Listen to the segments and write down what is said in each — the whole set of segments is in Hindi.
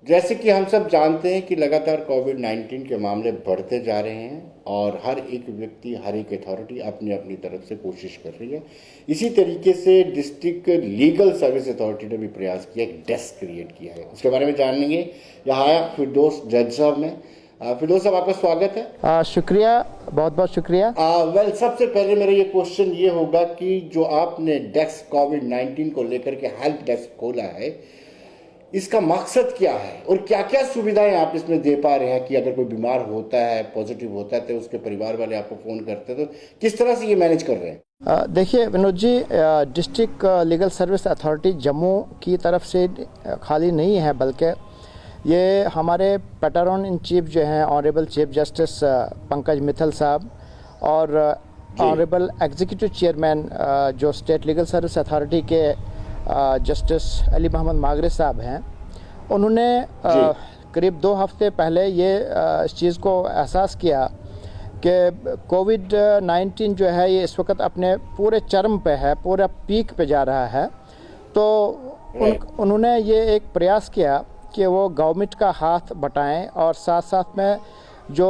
जैसे कि हम सब जानते हैं कि लगातार कोविड-19 के मामले बढ़ते जा रहे हैं और हर एक व्यक्ति, हर एक अथॉरिटी अपनी अपनी तरफ से कोशिश कर रही है। इसी तरीके से डिस्ट्रिक्ट लीगल सर्विस अथॉरिटी ने भी प्रयास किया, एक डेस्क क्रिएट किया है। उसके बारे में जानेंगे। यहाँ आया फिरदौस जज साहब ने। फिरदौस साहब, आपका स्वागत है। शुक्रिया, बहुत बहुत शुक्रिया। वेल, सबसे पहले मेरा ये क्वेश्चन ये होगा कि जो आपने डेस्क कोविड-19 को लेकर के हेल्प डेस्क खोला है, इसका मकसद क्या है और क्या क्या सुविधाएं आप इसमें दे पा रहे हैं कि अगर कोई बीमार होता है, पॉजिटिव होता है, तो उसके परिवार वाले आपको फ़ोन करते हैं, तो किस तरह से ये मैनेज कर रहे हैं? देखिए Vinod ji, district legal service authority Jammu की तरफ से खाली नहीं है, बल्कि ये हमारे पैटर्न इन चीफ जो हैं honourable chief justice Pankaj Mittal साहब और ऑनरेबल एग्जीक्यूटिव चेयरमैन जो स्टेट लीगल सर्विस अथॉरिटी के जस्टिस अली मोहम्मद मागरे साहब हैं, उन्होंने करीब 2 हफ्ते पहले ये इस चीज़ को एहसास किया कि कोविड-19 जो है ये इस वक्त अपने पूरे चरम पे है, पूरा पीक पे जा रहा है। तो उन्होंने ये एक प्रयास किया कि वो गवर्नमेंट का हाथ बटाएं और साथ साथ में जो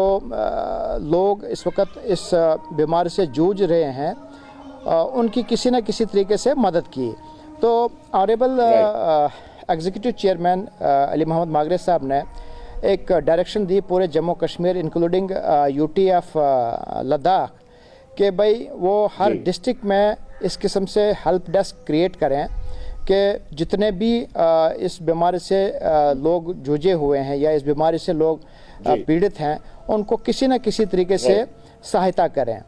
लोग इस वक्त इस बीमारी से जूझ रहे हैं उनकी किसी न किसी तरीके से मदद की। तो honourable executive chairman Ali Mohammad Magray साहब ने एक डायरेक्शन दी पूरे Jammu Kashmir including UT of Ladakh कि भाई वो हर डिस्ट्रिक्ट में इस किस्म से हेल्प डेस्क क्रिएट करें कि जितने भी इस बीमारी से लोग जूझे हुए हैं या इस बीमारी से लोग पीड़ित हैं, उनको किसी न किसी तरीके से सहायता करें।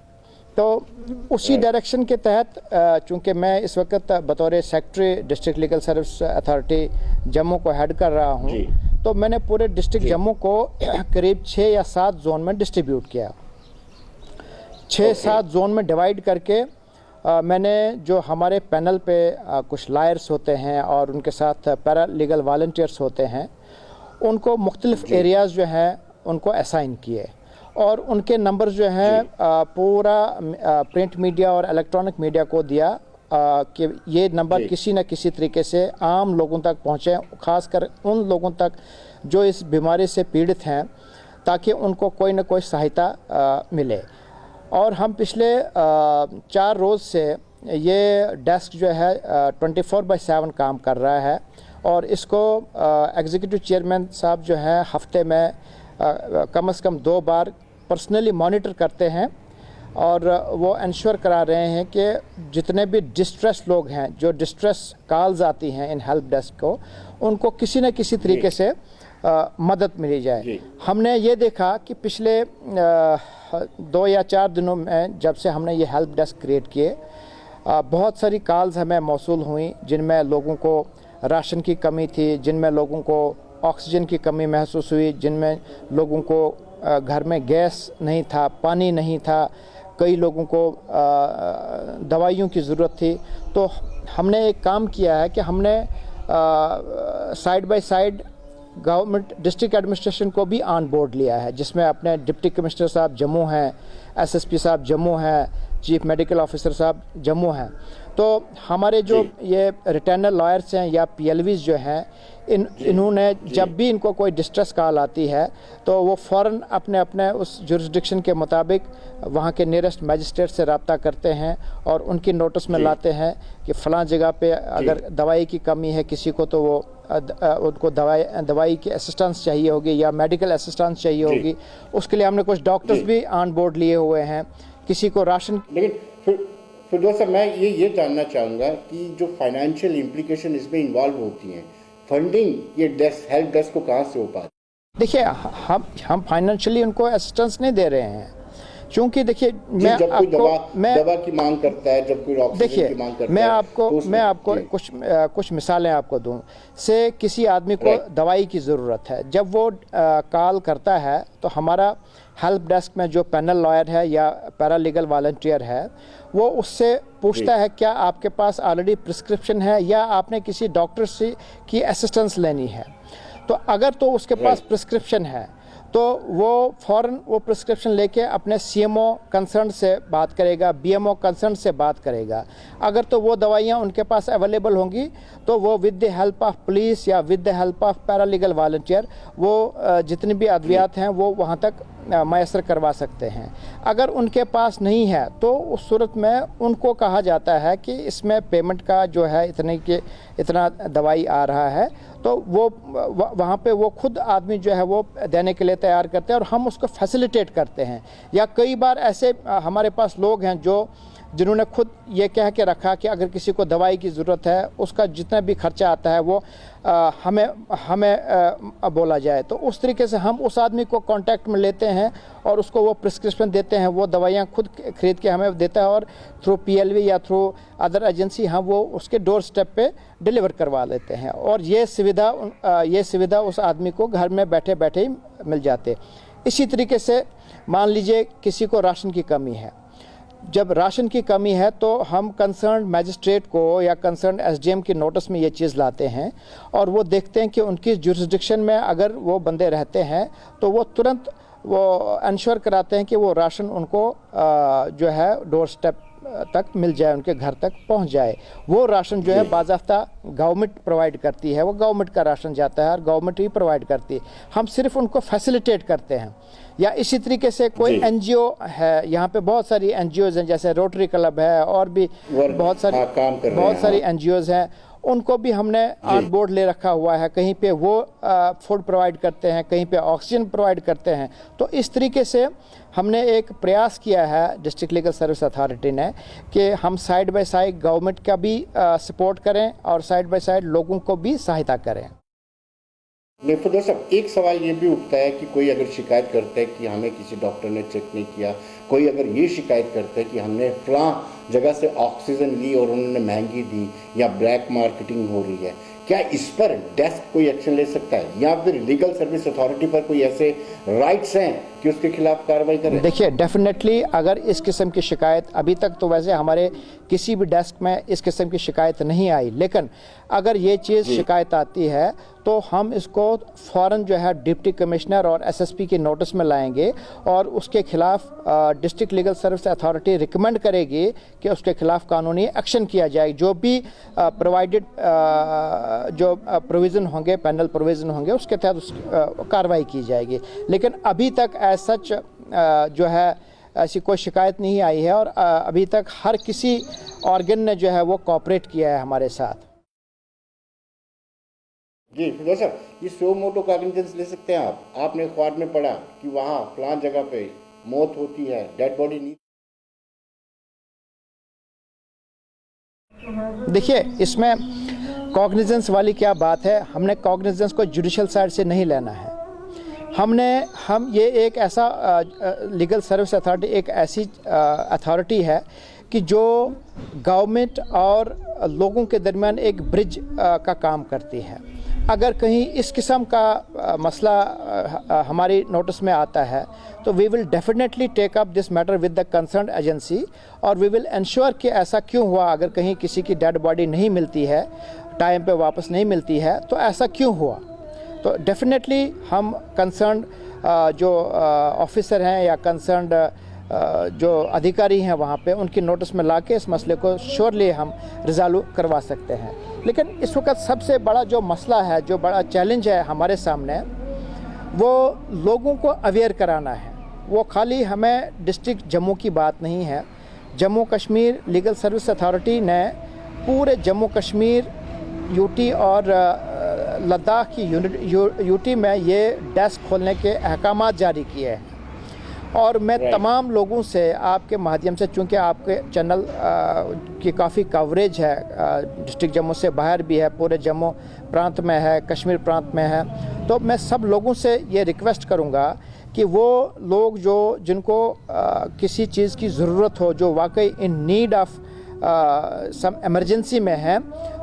तो उसी डायरेक्शन के तहत चूँकि मैं इस वक्त बतौर secretary district legal service authority Jammu को हेड कर रहा हूँ, तो मैंने पूरे डिस्ट्रिक्ट जम्मू को करीब 6 या 7 जोन में डिस्ट्रीब्यूट किया। 6-7 जोन में डिवाइड करके मैंने जो हमारे पैनल पे कुछ लायर्स होते हैं और उनके साथ पैरा लीगल वॉलंटियर्स होते हैं, उनको मुख्तलिफ एरियाज़ जो हैं उनको असाइन किए और उनके नंबर जो हैं पूरा प्रिंट मीडिया और इलेक्ट्रॉनिक मीडिया को दिया कि ये नंबर किसी न किसी तरीके से आम लोगों तक पहुँचे, ख़ासकर उन लोगों तक जो इस बीमारी से पीड़ित हैं, ताकि उनको कोई न कोई सहायता मिले। और हम पिछले 4 रोज़ से ये डेस्क जो है 24/7 काम कर रहा है और इसको एग्जीक्यूटिव चेयरमैन साहब जो हैं हफ्ते में कम से कम 2 बार पर्सनली मॉनिटर करते हैं और वो इंश्योर करा रहे हैं कि जितने भी डिस्ट्रेस लोग हैं, जो डिस्ट्रेस कॉल्स आती हैं इन हेल्प डेस्क को, उनको किसी न किसी तरीके से मदद मिली जाए। हमने ये देखा कि पिछले 2 या 4 दिनों में जब से हमने ये हेल्प डेस्क क्रिएट किए, बहुत सारी कॉल्स हमें मौसूल हुई जिनमें लोगों को राशन की कमी थी, जिनमें लोगों को ऑक्सीजन की कमी महसूस हुई, जिनमें लोगों को घर में गैस नहीं था, पानी नहीं था, कई लोगों को दवाइयों की ज़रूरत थी। तो हमने एक काम किया है कि हमने side by side government district administration को भी ऑन बोर्ड लिया है, जिसमें अपने डिप्टी कमिश्नर साहब जम्मू हैं, एसएसपी साहब जम्मू हैं, चीफ मेडिकल ऑफिसर साहब जम्मू हैं। तो हमारे जो ये रिटर्नर लॉयर्स हैं या पीएलवीज जो हैं, इन्होंने जब भी इनको कोई डिस्ट्रेस कॉल आती है तो वो फ़ौरन अपने अपने उस जुरिस्डिक्शन के मुताबिक वहाँ के नियरेस्ट मजिस्ट्रेट से रब्ता करते हैं और उनकी नोटिस में लाते हैं कि फ़लाँ जगह पे अगर दवाई की कमी है किसी को, तो वो उनको दवाई की असिस्टेंस चाहिए होगी या मेडिकल असिस्टेंस चाहिए होगी, उसके लिए हमने कुछ डॉक्टर्स भी ऑन बोर्ड लिए हुए हैं। किसी को राशन। लेकिन फिर दोस्तों, मैं ये जानना चाहूँगा कि जो फाइनेंशियल इम्प्लीकेशन इसमें इन्वॉल्व होती हैं, फंडिंग ये डेस्क हेल्प डेस्क को कहाँ से हो पाती? देखिए, हम फाइनेंशियली उनको असिस्टेंस नहीं दे रहे हैं, क्योंकि देखिए मैं जब आपको कोई दवा की मांग करता है, जब कोई ऑक्सीजन की मांग करता है, मैं आपको कुछ मिसालें आपको दूं से किसी आदमी को दवाई की ज़रूरत है, जब वो कॉल करता है तो हमारा हेल्प डेस्क में जो पैनल लॉयर है या पैरा लीगल वॉलंटियर है, वो उससे पूछता है क्या आपके पास ऑलरेडी प्रिस्क्रिप्शन है या आपने किसी डॉक्टर से की असिस्टेंस लेनी है। तो अगर तो उसके पास प्रिस्क्रिप्शन है तो वो फ़ौरन वो प्रिस्क्रिप्शन लेके अपने सीएमओ कंसर्न से बात करेगा, बीएमओ कंसर्न से बात करेगा। अगर तो वो दवाइयाँ उनके पास अवेलेबल होंगी तो वो with the help of police या with the help of paralegal volunteer वो जितनी भी अद्वियात हैं वो वहाँ तक मैसर करवा सकते हैं। अगर उनके पास नहीं है तो उस सूरत में उनको कहा जाता है कि इसमें पेमेंट का जो है इतना दवाई आ रहा है, तो वो वहाँ पे वो खुद आदमी जो है वो देने के लिए तैयार करते हैं और हम उसको फैसिलिटेट करते हैं। या कई बार ऐसे हमारे पास लोग हैं जिन्होंने खुद ये कह के रखा कि अगर किसी को दवाई की ज़रूरत है उसका जितना भी खर्चा आता है वो हमें बोला जाए, तो उस तरीके से हम उस आदमी को कांटेक्ट में लेते हैं और उसको वो प्रिस्क्रिप्शन देते हैं, वो दवाइयाँ खुद खरीद के हमें देता है और थ्रू पीएलवी या थ्रू अदर एजेंसी हम वो उसके डोर स्टेप पे डिलीवर करवा लेते हैं। और ये सुविधा उस आदमी को घर में बैठे बैठे ही मिल जाते। इसी तरीके से मान लीजिए किसी को राशन की कमी है, जब राशन की कमी है तो हम कंसर्न मैजिस्ट्रेट को या कंसर्न एसडीएम की नोटिस में ये चीज़ लाते हैं और वो देखते हैं कि उनकी जुरिस्डिक्शन में अगर वो बंदे रहते हैं तो वो तुरंत वो इंश्योर कराते हैं कि वो राशन उनको जो है डोर स्टेप तक मिल जाए, उनके घर तक पहुंच जाए। वो राशन जो है बाज़ाफ्ता गवर्नमेंट प्रोवाइड करती है, वो गवर्नमेंट का राशन जाता है और गवर्नमेंट ही प्रोवाइड करती है, हम सिर्फ उनको फैसिलिटेट करते हैं। या इसी तरीके से कोई एनजीओ है, यहाँ पे बहुत सारी एनजीओज हैं जैसे रोटरी क्लब है और भी बहुत सारी एनजीओज हैं, उनको भी हमने ऑन बोर्ड ले रखा हुआ है। कहीं पे वो फूड प्रोवाइड करते हैं, कहीं पे ऑक्सीजन प्रोवाइड करते हैं। तो इस तरीके से हमने एक प्रयास किया है डिस्ट्रिक्ट लीगल सर्विस अथॉरिटी ने कि हम साइड बाय साइड गवर्नमेंट का भी सपोर्ट करें और साइड बाय साइड लोगों को भी सहायता करें। फिरोज साहब, एक सवाल ये भी उठता है कि कोई अगर शिकायत करता है कि हमें किसी डॉक्टर ने चेक नहीं किया, कोई अगर ये शिकायत करता है कि हमने फलां जगह से ऑक्सीजन ली और उन्होंने महंगी दी या ब्लैक मार्केटिंग हो रही है, क्या इस पर डेस्क कोई एक्शन ले सकता है या फिर लीगल सर्विस अथॉरिटी पर कोई ऐसे राइट्स हैं कि उसके खिलाफ कार्रवाई करें? देखिए, डेफिनेटली अगर इस किस्म की शिकायत, अभी तक तो वैसे हमारे किसी भी डेस्क में इस किस्म की शिकायत नहीं आई, लेकिन अगर ये चीज़ शिकायत आती है तो हम इसको फ़ौरन जो है डिप्टी कमिश्नर और एसएसपी की नोटिस में लाएंगे और उसके खिलाफ district legal service authority recommend करेगी कि उसके खिलाफ कानूनी एक्शन किया जाए। जो भी प्रोवाइडेड जो प्रोविज़न होंगे, पैनल प्रोविज़न होंगे, उसके तहत कार्रवाई की जाएगी। लेकिन अभी तक एज सच जो है ऐसी कोई शिकायत नहीं आई है और अभी तक हर किसी ऑर्गन ने जो है वो कोऑपरेट किया है हमारे साथ। जी फिरोज साहब, ये सो मोटो कॉग्निजेंस ले सकते हैं आप? आपने अखबार में पढ़ा कि वहाँ फलां जगह पे मौत होती है, डेड बॉडी नहीं। देखिए, इसमें कॉग्निजेंस वाली क्या बात है, हमने कॉग्निजेंस को जुडिशल साइड से नहीं लेना है। हम ये एक ऐसा लीगल सर्विस अथॉरिटी एक ऐसी अथॉरिटी है कि जो गवर्नमेंट और लोगों के दरमियान एक ब्रिज का काम करती है। अगर कहीं इस किस्म का मसला हमारी नोटिस में आता है तो we will definitely take up this matter with the concern agency और वी विल इंश्योर कि ऐसा क्यों हुआ। अगर कहीं किसी की डेड बॉडी नहीं मिलती है, टाइम पे वापस नहीं मिलती है, तो ऐसा क्यों हुआ। तो डेफिनेटली हम कंसर्न जो ऑफिसर हैं या कंसर्न जो अधिकारी हैं वहाँ पे, उनकी नोटिस में लाके इस मसले को श्योरली हम रिजॉल्व करवा सकते हैं। लेकिन इस वक्त सबसे बड़ा जो मसला है, जो बड़ा चैलेंज है हमारे सामने, वो लोगों को अवेयर कराना है। वो खाली हमें डिस्ट्रिक्ट जम्मू की बात नहीं है। Jammu Kashmir legal service authority ने पूरे जम्मू कश्मीर, यूटी और लद्दाख की यूटी में ये डेस्क खोलने के अहकामात जारी किए हैं। और मैं तमाम लोगों से आपके माध्यम से, चूँकि आपके चैनल की काफ़ी कवरेज है, डिस्ट्रिक्ट जम्मू से बाहर भी है, पूरे जम्मू प्रांत में है, कश्मीर प्रांत में है, तो मैं सब लोगों से ये रिक्वेस्ट करूँगा कि वो लोग जिनको किसी चीज़ की ज़रूरत हो, जो वाकई in need of some emergency में है,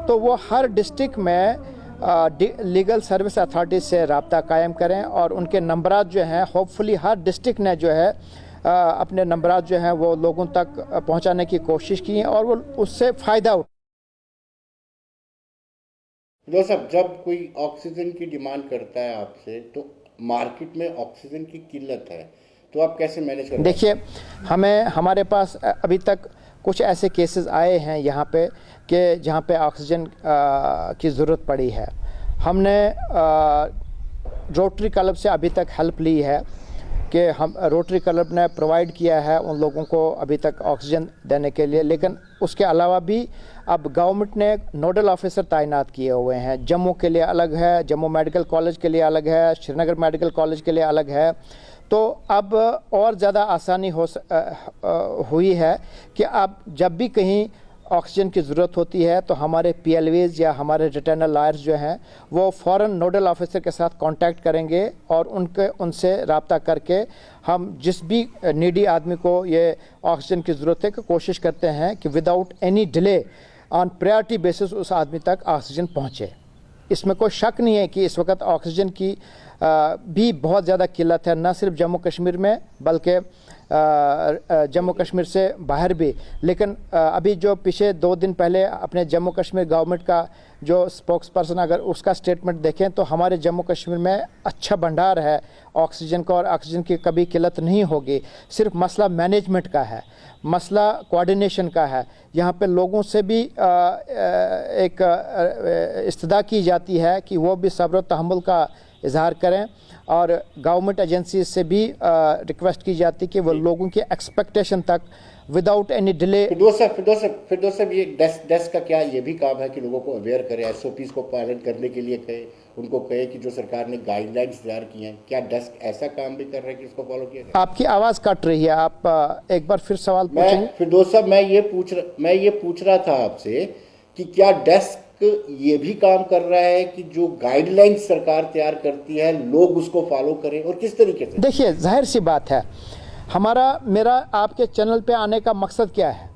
तो वो हर डिस्ट्रिक्ट में लीगल सर्विस अथॉरिटी से रब्ता कायम करें और उनके नंबरात जो हैं, होपफुली हर डिस्ट्रिक्ट ने जो है अपने नंबरात जो हैं वो लोगों तक पहुंचाने की कोशिश की और वो उससे फ़ायदा उठाएं। साहब, जब कोई ऑक्सीजन की डिमांड करता है आपसे, तो मार्केट में ऑक्सीजन की किल्लत है, तो आप कैसे मैनेज करें? देखिए, हमारे पास अभी तक कुछ ऐसे केसेस आए हैं यहाँ पे कि जहाँ पे ऑक्सीजन की ज़रूरत पड़ी है। हमने रोटरी क्लब से अभी तक हेल्प ली है कि हम रोटरी क्लब ने प्रोवाइड किया है उन लोगों को अभी तक ऑक्सीजन देने के लिए, लेकिन उसके अलावा भी अब गवर्नमेंट ने नोडल ऑफिसर तैनात किए हुए हैं। जम्मू के लिए अलग है, जम्मू मेडिकल कॉलेज के लिए अलग है, श्रीनगर मेडिकल कॉलेज के लिए अलग है। तो अब और ज़्यादा आसानी हुई है कि अब जब भी कहीं ऑक्सीजन की ज़रूरत होती है तो हमारे PLVs या हमारे रिटर्नल लायर्स जो हैं वो फ़ौरन नोडल ऑफिसर के साथ कांटेक्ट करेंगे और उनसे रब्ता करके हम जिस भी नीडी आदमी को ये ऑक्सीजन की ज़रूरत है कोशिश करते हैं कि without any delay on priority basis उस आदमी तक ऑक्सीजन पहुँचे। इसमें कोई शक नहीं है कि इस वक्त ऑक्सीजन की भी बहुत ज़्यादा किल्लत है, न सिर्फ जम्मू कश्मीर में बल्कि जम्मू कश्मीर से बाहर भी। लेकिन अभी जो पिछले 2 दिन पहले अपने जम्मू कश्मीर गवर्नमेंट का जो स्पोक्स पर्सन अगर उसका स्टेटमेंट देखें तो हमारे जम्मू कश्मीर में अच्छा भंडार है ऑक्सीजन का और ऑक्सीजन की कभी किल्लत नहीं होगी। सिर्फ मसला मैनेजमेंट का है, मसला कोऑर्डिनेशन का है। यहाँ पे लोगों से भी एक इस्तदा की जाती है कि वो भी सब्र तहम्मुल का इजहार करें और गवर्नमेंट एजेंसी से भी रिक्वेस्ट की जाती है कि वो लोगों की एक्सपेक्टेशन तक विदाउट एनी डिले। फिरदौस साहब, ये डेस्क का क्या ये भी काम है कि लोगों को अवेयर करे, SOPs को पालन करने के लिए कहे, उनको कहे कि जो सरकार ने गाइडलाइंस तैयार की हैं, क्या डेस्क ऐसा काम भी कर रहा है कि इसको फॉलो किया जाए? आपकी आवाज़ कट रही है, आप एक बार फिर सवाल पूछेंगे? फिरदौस साहब, मैं ये पूछ रहा था आपसे कि क्या डेस्क ये भी काम कर रहा है कि जो गाइडलाइंस सरकार तैयार करती है लोग उसको फॉलो करें, और किस तरीके से? देखिए, जाहिर सी बात है, मेरा आपके चैनल पे आने का मकसद क्या है?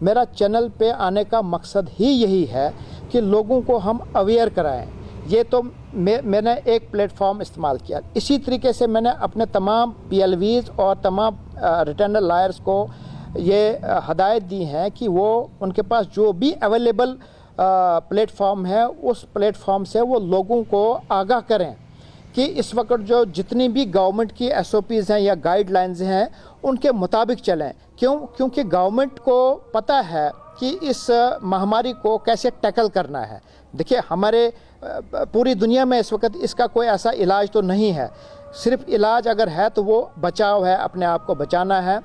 मेरा चैनल पे आने का मकसद ही यही है कि लोगों को हम अवेयर कराएं। ये तो मैंने एक प्लेटफॉर्म इस्तेमाल किया। इसी तरीके से मैंने अपने तमाम PLVs और तमाम रिटर्नल लायर्स को ये हदायत दी हैं कि वो उनके पास जो भी अवेलेबल प्लेटफॉर्म है उस प्लेटफॉर्म से वो लोगों को आगाह करें कि इस वक्त जो जितनी भी गवर्नमेंट की SOPs हैं या गाइडलाइंस हैं उनके मुताबिक चलें। क्योंकि गवर्नमेंट को पता है कि इस महामारी को कैसे टैकल करना है। देखिए, हमारे पूरी दुनिया में इस वक्त इसका कोई ऐसा इलाज तो नहीं है। सिर्फ इलाज अगर है तो वो बचाव है, अपने आप को बचाना है,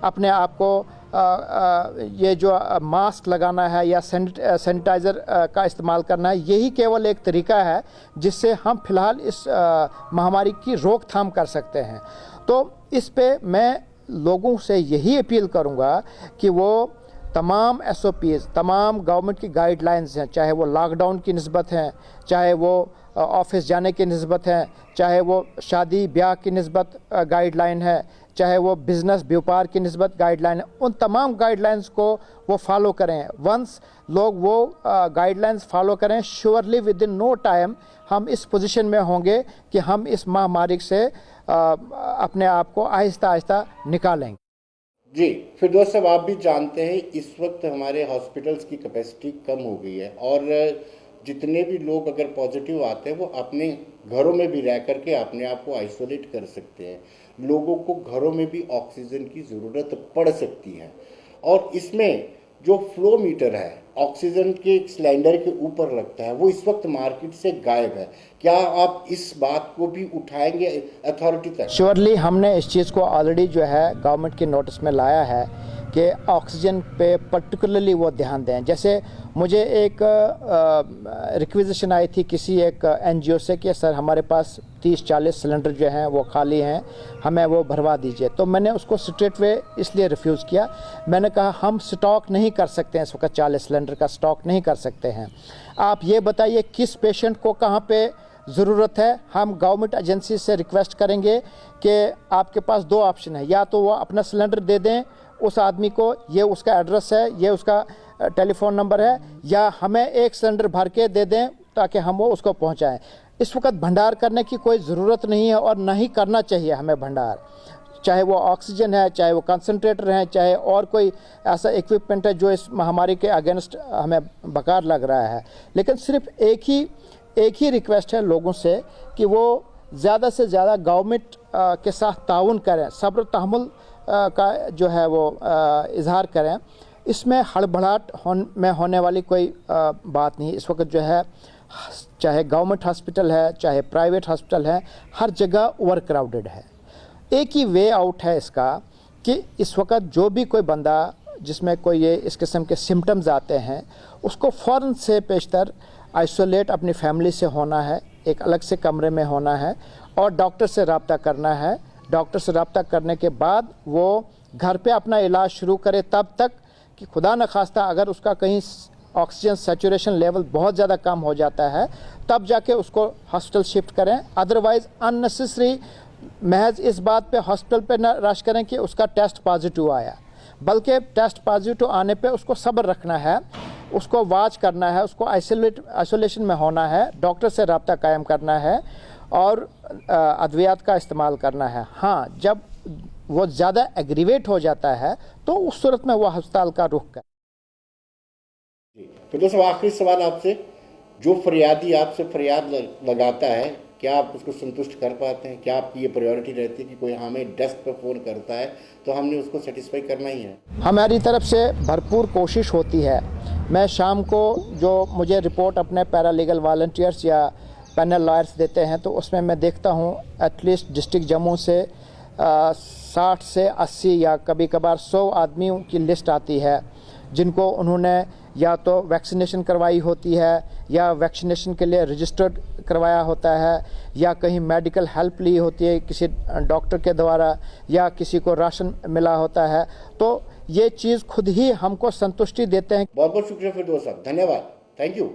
अपने आप को ये जो मास्क लगाना है या सैनिटाइज़र का इस्तेमाल करना है, यही केवल एक तरीका है जिससे हम फिलहाल इस महामारी की रोकथाम कर सकते हैं। तो इस पे मैं लोगों से यही अपील करूंगा कि वो तमाम SOPs, तमाम गवर्नमेंट की गाइडलाइंस हैं, चाहे वो लॉकडाउन की निस्बत हैं, चाहे वो ऑफिस जाने की निस्बत हैं, चाहे वो शादी ब्याह की निस्बत गाइडलाइन है, चाहे वो बिज़नेस व्यापार की निस्बत गाइडलाइन है, उन तमाम गाइडलाइंस को वो फॉलो करें। वंस लोग वो गाइडलाइंस फॉलो करें, surely with in no time हम इस पोजीशन में होंगे कि हम इस महामारी से अपने आप को आहिस्ता आहिस्ता निकालेंगे। जी फिरदौस साहब, आप भी जानते हैं इस वक्त हमारे हॉस्पिटल्स की कैपेसिटी कम हो गई है और जितने भी लोग अगर पॉजिटिव आते हैं वो अपने घरों में भी रह करके अपने आप को आइसोलेट कर सकते हैं। लोगों को घरों में भी ऑक्सीजन की ज़रूरत पड़ सकती है और इसमें जो फ्लो मीटर है ऑक्सीजन के सिलेंडर के ऊपर लगता है वो इस वक्त मार्केट से गायब है। क्या आप इस बात को भी उठाएंगे अथॉरिटी तक? श्योरली हमने इस चीज़ को ऑलरेडी जो है गवर्नमेंट के नोटिस में लाया है कि ऑक्सीजन पे पर्टिकुलरली वो ध्यान दें। जैसे मुझे एक रिक्वेजिशन आई थी किसी एक NGO से कि सर हमारे पास 30-40 सिलेंडर जो हैं वो खाली हैं, हमें वो भरवा दीजिए। तो मैंने उसको स्ट्रेट वे इसलिए रिफ्यूज़ किया। मैंने कहा हम स्टॉक नहीं कर सकते हैं, इस वक्त 40 सिलेंडर का स्टॉक नहीं कर सकते हैं। आप ये बताइए किस पेशेंट को कहाँ पे ज़रूरत है। हम गवर्नमेंट एजेंसी से रिक्वेस्ट करेंगे कि आपके पास 2 ऑप्शन है, या तो वो अपना सिलेंडर दे दें उस आदमी को, ये उसका एड्रेस है, ये उसका टेलीफोन नंबर है, या हमें एक सिलेंडर भर के दे दें ताकि हम वो उसको पहुंचाएं। इस वक्त भंडार करने की कोई ज़रूरत नहीं है और नहीं करना चाहिए हमें भंडार, चाहे वो ऑक्सीजन है, चाहे वो कंसनट्रेटर हैं, चाहे और कोई ऐसा इक्विपमेंट है जो इस महामारी के अगेंस्ट हमें बेकार लग रहा है। लेकिन सिर्फ एक ही रिक्वेस्ट है लोगों से कि वो ज़्यादा से ज़्यादा गवर्नमेंट के साथ ताउन करें, सब्र तहम्मुल का जो है वो इजहार करें। इसमें हड़बड़ाहट में होने वाली कोई बात नहीं। इस वक्त जो है चाहे गवर्नमेंट हॉस्पिटल है चाहे प्राइवेट हॉस्पिटल है, हर जगह ओवर क्राउडेड है। एक ही वे आउट है इसका कि इस वक्त जो भी कोई बंदा जिसमें कोई ये इस किस्म के सिम्टम्स आते हैं उसको फ़ौरन से पेशतर आइसोलेट अपनी फैमिली से होना है, एक अलग से कमरे में होना है और डॉक्टर से रब्ता करना है। डॉक्टर से रब्ता करने के बाद वो घर पे अपना इलाज शुरू करे, तब तक कि खुदा न खास्ता अगर उसका कहीं ऑक्सीजन सैचुरेशन लेवल बहुत ज़्यादा कम हो जाता है तब जाके उसको हॉस्पिटल शिफ्ट करें। अदरवाइज़ अननेसेसरी महज इस बात पे हॉस्पिटल पे न रश करें कि उसका टेस्ट पॉजिटिव आया, बल्कि टेस्ट पॉजिटिव आने पे उसको सब्र रखना है, उसको वाच करना है, उसको आइसोलेशन में होना है, डॉक्टर से रब्ता कायम करना है और अद्वियात का इस्तेमाल करना है। हाँ, जब वो ज़्यादा एग्रीवेट हो जाता है तो उस सूरत में वो अस्पताल का रुख करें। तो दोस्तों आखिरी सवाल आपसे, जो फरियादी आपसे फरियाद लगाता है क्या आप उसको संतुष्ट कर पाते हैं? क्या आपकी ये प्रायोरिटी रहती है कि कोई हमें डेस्क पर फ़ोन करता है तो हमने उसको सेटिस्फाई करना ही है? हमारी तरफ से भरपूर कोशिश होती है। मैं शाम को जो मुझे रिपोर्ट अपने पैरालीगल वॉलंटियर्स या पैनल लॉयर्स देते हैं तो उसमें मैं देखता हूँ एटलीस्ट डिस्ट्रिक्ट जम्मू से 60 से 80 या कभी कभार 100 आदमियों की लिस्ट आती है जिनको उन्होंने या तो वैक्सीनेशन करवाई होती है या वैक्सीनेशन के लिए रजिस्टर्ड करवाया होता है या कहीं मेडिकल हेल्प ली होती है किसी डॉक्टर के द्वारा या किसी को राशन मिला होता है। तो ये चीज़ खुद ही हमको संतुष्टि देते हैं। बहुत बहुत शुक्रिया फिरदौस साहब, धन्यवाद, थैंक यू।